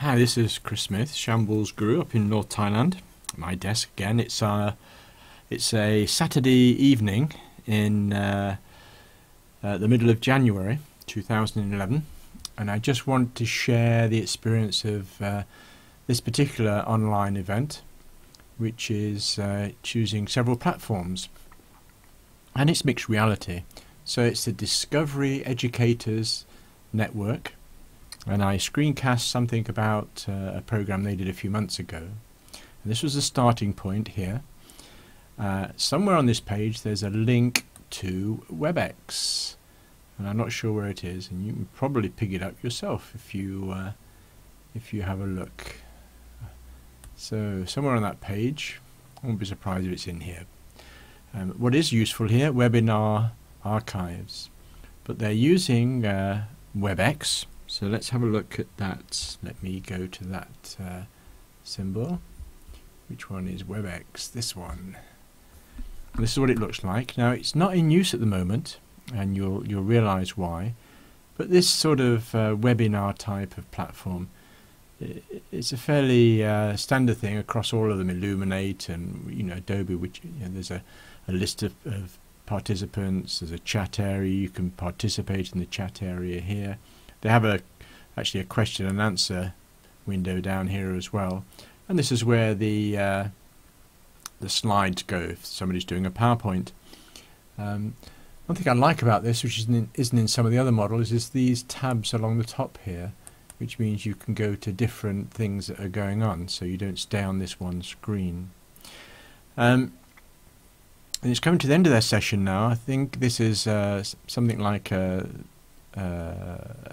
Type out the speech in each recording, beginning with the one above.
Hi, this is Chris Smith, Shambles Guru up in North Thailand. My desk again. It's a Saturday evening in the middle of January 2011, and I just want to share the experience of this particular online event, which is choosing several platforms, and it's mixed reality. So it's the Discovery Educators Network. And I screencast something about a program they did a few months ago. And this was the starting point here. Somewhere on this page there's a link to WebEx, and I'm not sure where it is, and you can probably pick it up yourself if you have a look. So somewhere on that page, I won't be surprised if it's in here. What is useful here, webinar archives, but they're using WebEx. So let's have a look at that. Let me go to that symbol. Which one is WebEx? This one. This is what it looks like. Now it's not in use at the moment, and you'll realize why. But this sort of webinar type of platform, it's a fairly standard thing across all of them. Illuminate and Adobe, which there's a list of participants. There's a chat area. You can participate in the chat area here. They have actually a question and answer window down here as well, and this is where the slides go if somebody's doing a PowerPoint. One thing I like about this, which isn't in some of the other models, is these tabs along the top here, which means you can go to different things that are going on, so you don't stay on this one screen. And it's coming to the end of their session now. I think this is something like a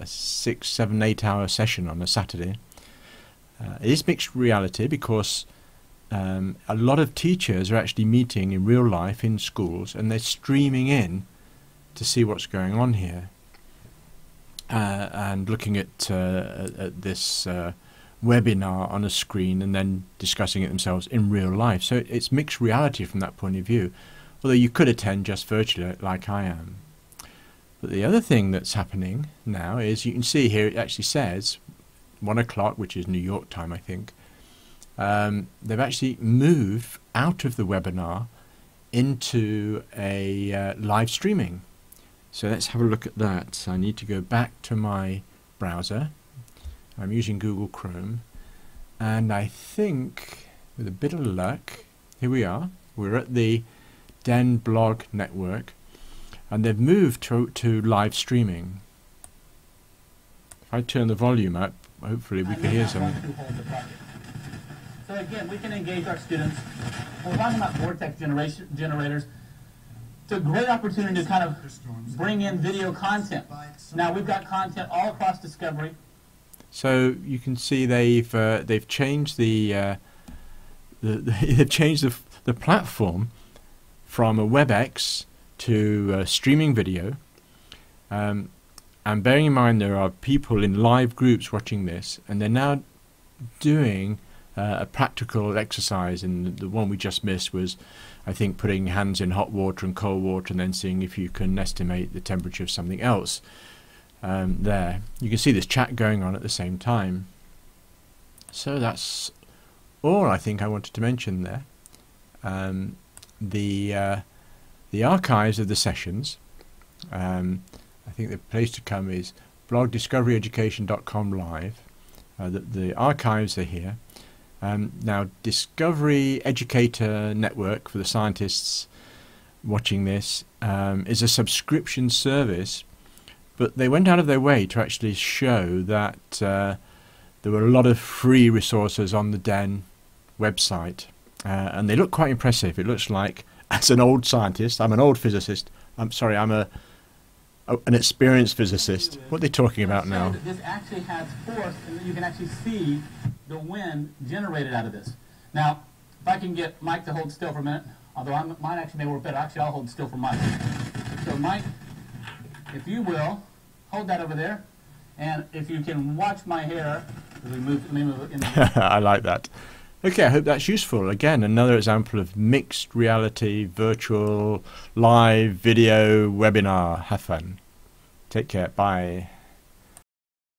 6, 7, 8 hour session on a Saturday. It is mixed reality because a lot of teachers are actually meeting in real life in schools, and they're streaming in to see what's going on here and looking at this webinar on a screen and then discussing it themselves in real life. So it's mixed reality from that point of view, although you could attend just virtually like I am. But the other thing that's happening now is, you can see here it actually says 1 o'clock, which is New York time, I think. They've actually moved out of the webinar into a live streaming. So let's have a look at that. I need to go back to my browser. I'm using Google Chrome, and I think with a bit of luck, here we are. We're at the Den blog network. And they've moved to live streaming. If I turn the volume up, hopefully we can hear something. So again, we can engage our students. We're talking about vortex generators. It's a great opportunity to kind of bring in video content. Now we've got content all across Discovery. So you can see they've changed they've changed the platform from a WebEx to streaming video, and bearing in mind there are people in live groups watching this, and they're now doing a practical exercise, and the one we just missed was, I think, putting hands in hot water and cold water and then seeing if you can estimate the temperature of something else. There you can see this chat going on at the same time. So that's all I think I wanted to mention there. The archives of the sessions, I think the place to come is blog.discoveryeducation.com live. The archives are here. Now, Discovery Educator Network, for the scientists watching this, is a subscription service, but they went out of their way to actually show that there were a lot of free resources on the Den website, and they look quite impressive. It looks like, as an old scientist, I'm an old physicist. I'm sorry, I'm an experienced physicist. What are they talking about now? This actually has force, and you can actually see the wind generated out of this. Now, if I can get Mike to hold still for a minute, although mine actually may work better. Actually, I'll hold still for Mike. So, Mike, if you will, hold that over there, and if you can watch my hair as we move it in. I like that. Okay, I hope that's useful. Again, another example of mixed reality, virtual, live, video, webinar. Have fun. Take care. Bye.